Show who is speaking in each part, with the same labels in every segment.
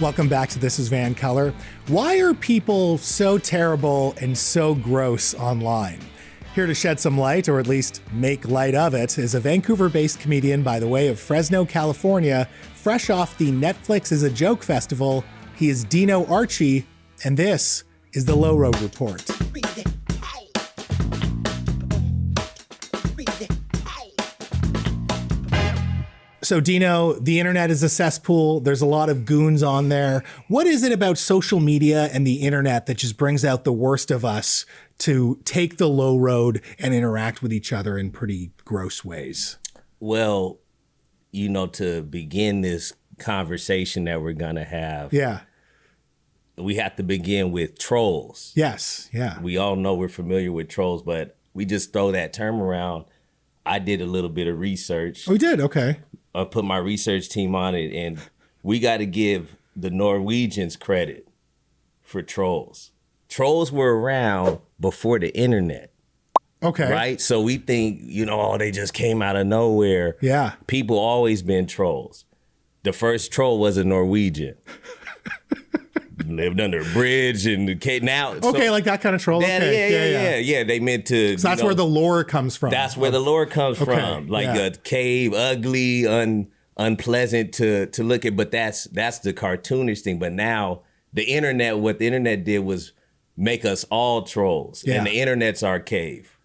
Speaker 1: Welcome back to This is Van Color. Why are people so terrible and so gross online? Here to shed some light, or at least make light of it, is a Vancouver-based comedian by the way of Fresno, California, fresh off the Netflix is a Joke festival. He is Dino Archie, and this is the Low Road Report. So Dino, the internet is a cesspool. There's a lot of goons on there. What is it about social media and the internet that just brings out the worst of us to take the low road and interact with each other in pretty gross ways?
Speaker 2: Well, to begin this conversation that we're going to have, we have to begin with trolls.
Speaker 1: Yes, yeah.
Speaker 2: We all know we're familiar with trolls, but we just throw that term around. I did a little bit of research.
Speaker 1: Oh, you did? Okay.
Speaker 2: I put my research team on it, and we got to give the Norwegians credit for trolls. Trolls were around before the internet.
Speaker 1: Okay.
Speaker 2: Right? So we think, they just came out of nowhere.
Speaker 1: Yeah.
Speaker 2: People always been trolls. The first troll was a Norwegian. Lived under a bridge and now.
Speaker 1: Okay, like that kind of troll.
Speaker 2: Yeah. They meant to.
Speaker 1: So that's where the lore comes from.
Speaker 2: That's where the lore comes from. Like a cave, ugly, unpleasant to look at. But that's the cartoonish thing. But now the internet, what the internet did was make us all trolls, and the internet's our cave.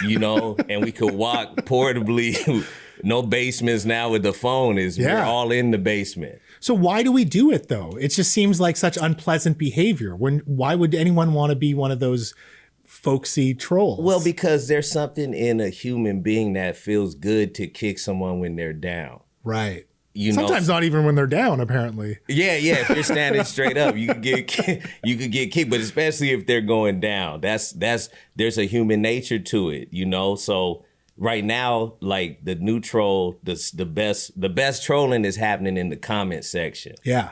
Speaker 2: And we could walk portably. No basements now with the phone we're all in the basement.
Speaker 1: So why do we do it though? It just seems like such unpleasant behavior. Why would anyone want to be one of those folksy trolls?
Speaker 2: Well, because there's something in a human being that feels good to kick someone when they're down.
Speaker 1: Right. Sometimes not even when they're down, apparently.
Speaker 2: Yeah. If you're standing straight up, you could get kicked, but especially if they're going down. There's a human nature to it, So right now, like the new troll, the best trolling is happening in the comment section.
Speaker 1: Yeah.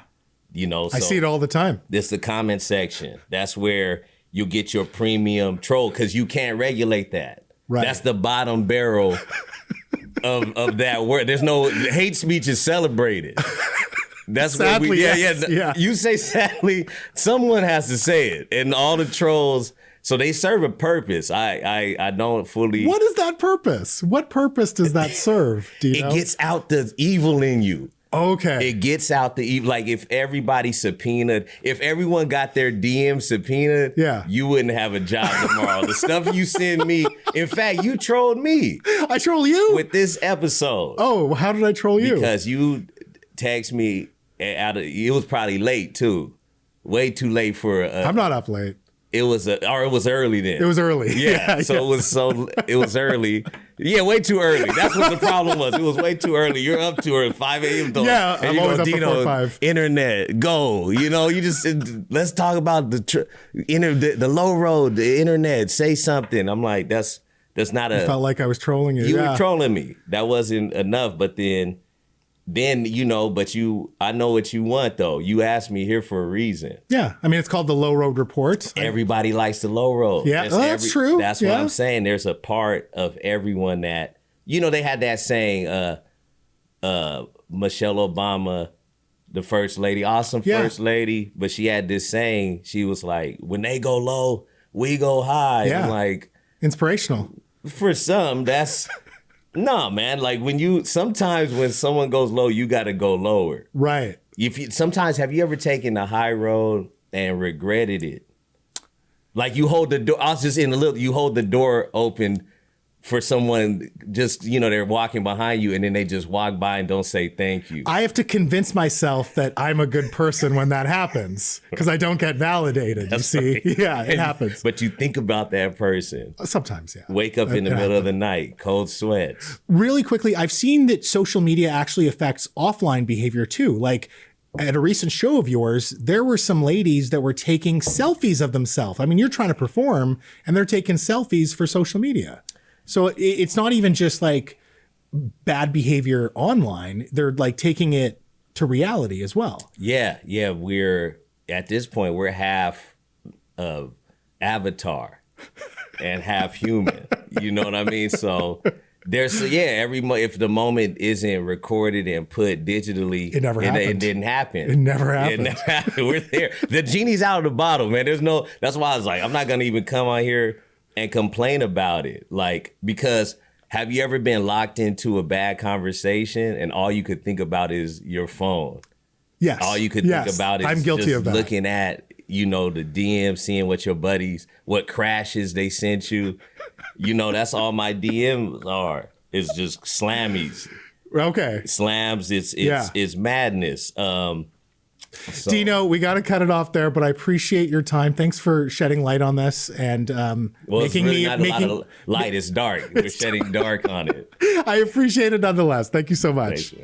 Speaker 2: So
Speaker 1: I see it all the time.
Speaker 2: It's the comment section. That's where you get your premium troll because you can't regulate that.
Speaker 1: Right.
Speaker 2: That's the bottom barrel of that word. There's no hate speech is celebrated. That's
Speaker 1: sadly,
Speaker 2: what
Speaker 1: yeah.
Speaker 2: You say sadly, someone has to say it, and all the trolls. So they serve a purpose. I don't fully.
Speaker 1: What is that purpose? What purpose does that serve? Do you know?
Speaker 2: It gets out the evil in you.
Speaker 1: Okay.
Speaker 2: It gets out the evil. Like if everybody subpoenaed, if everyone got their DM subpoenaed, you wouldn't have a job tomorrow. The stuff you send me. In fact, you trolled me.
Speaker 1: I troll you?
Speaker 2: With this episode.
Speaker 1: Oh, how did I troll you?
Speaker 2: Because you text me it was probably late too. Way too late for
Speaker 1: I'm not up late.
Speaker 2: It was early then.
Speaker 1: It was early.
Speaker 2: It was early. Yeah, way too early. That's what the problem was. It was way too early. You're up to her at 5 a.m.
Speaker 1: Yeah,
Speaker 2: and
Speaker 1: I'm always up before 5.
Speaker 2: Internet, go. You just let's talk about the low road, the internet. Say something. I'm like, that's not a.
Speaker 1: I felt like I was trolling you.
Speaker 2: You were trolling me. That wasn't enough. But then I know what you want though. You asked me here for a reason.
Speaker 1: Yeah. I mean, it's called the Low Road Report.
Speaker 2: Everybody likes the low road.
Speaker 1: Yeah, that's true.
Speaker 2: That's what I'm saying. There's a part of everyone that, they had that saying, Michelle Obama, the first lady, awesome first lady, but she had this saying, she was like, when they go low, we go high.
Speaker 1: Yeah.
Speaker 2: I'm like,
Speaker 1: inspirational.
Speaker 2: For some, that's... No, man. Like sometimes when someone goes low, you got to go lower.
Speaker 1: Right.
Speaker 2: Sometimes have you ever taken the high road and regretted it? Like you hold the door. I was just you hold the door open for someone just, they're walking behind you and then they just walk by and don't say thank you.
Speaker 1: I have to convince myself that I'm a good person when that happens because I don't get validated. That's you see? Right. Yeah, it happens.
Speaker 2: But you think about that person.
Speaker 1: Sometimes, yeah.
Speaker 2: Wake up in the middle of the night, cold sweats.
Speaker 1: Really quickly, I've seen that social media actually affects offline behavior too. Like at a recent show of yours, there were some ladies that were taking selfies of themselves. I mean, you're trying to perform and they're taking selfies for social media. So it's not even just like bad behavior online. They're like taking it to reality as well.
Speaker 2: Yeah. We're at this point, we're half avatar and half human. You know what I mean? So There's if the moment isn't recorded and put digitally,
Speaker 1: it never happened.
Speaker 2: It didn't happen.
Speaker 1: It never happened.
Speaker 2: It never happened. We're there. The genie's out of the bottle, man. That's why I was like, I'm not gonna even come on here and complain about it. Like, because have you ever been locked into a bad conversation and all you could think about is your phone?
Speaker 1: Yes.
Speaker 2: All you could think about is
Speaker 1: I'm guilty
Speaker 2: just
Speaker 1: of that.
Speaker 2: looking at, the DM, seeing what your buddies, what crashes they sent you. That's all my DMs are. It's just slammies.
Speaker 1: Okay.
Speaker 2: Slams, it's madness.
Speaker 1: Dino, we got to cut it off there, but I appreciate your time. Thanks for shedding light on this and
Speaker 2: making it's really not a lot of light. It's dark. We're shedding dark on it.
Speaker 1: I appreciate it nonetheless. Thank you so much.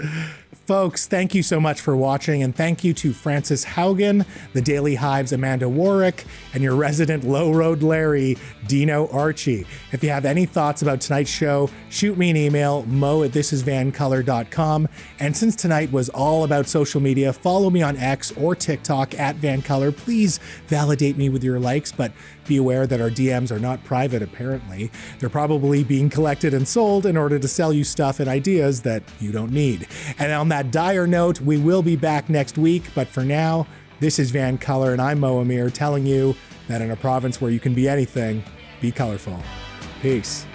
Speaker 1: Folks, thank you so much for watching, and thank you to Francis Haugen, the Daily Hive's Amanda Warwick, and your resident Low Road Larry, Dino Archie. If you have any thoughts about tonight's show, shoot me an email, mo@thisisvancolor.com. And since tonight was all about social media, follow me on X or TikTok @VanColor. Please validate me with your likes, but be aware that our DMs are not private, apparently. They're probably being collected and sold in order to sell you stuff and ideas that you don't need. And on that dire note, we will be back next week, but for now, this is Van Color, and I'm Mo Amir telling you that in a province where you can be anything, be colorful. Peace.